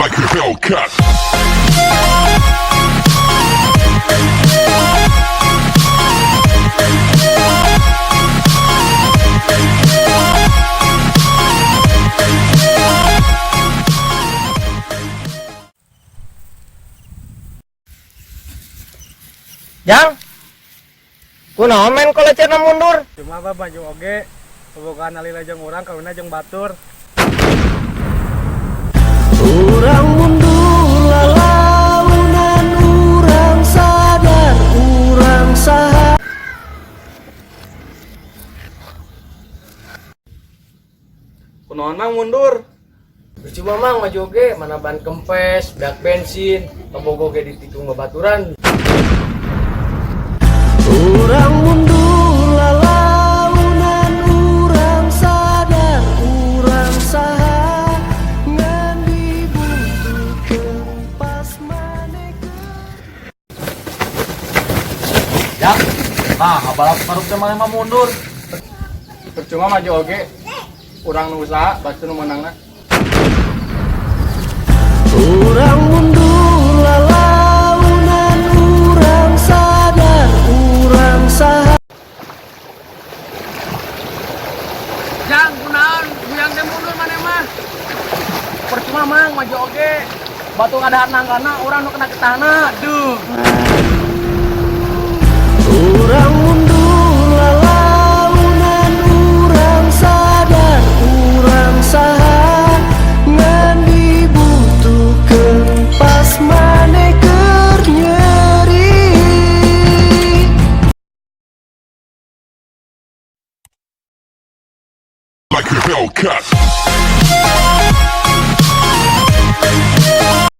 like a Hellcat. Jang, kunaon men kalau cenah mundur? Cuma apa baju oge, pembukaan alila jeung urang kawina jeung batur. Urang mundur lalaunan urang sadar urang saha. Kunaon mang mundur? Cuma mang maju oge, mana ban kempes, dak bensin, kabogo ge ditikung babaturan. Urang mundur lalaunan urang sadar urang saha ngan dibutuhkeun pas manehkeun. Ya, balap paruk teh mah mundur. Percuma maju oge, urang nu usaha, batur nu menangna. Urang mundur lalaunan urang sadar urang saha. Jang, kunaon? Buyang teh mundur maneh mah. Percuma mang maju oge, batu ngadahan nanggana, urang nu kena getahna. Aduh. Urang mundur lalaunan urang sadar urang saha ngan dibutuhkeun pas maneh keur nyeri. Like a Hellcat.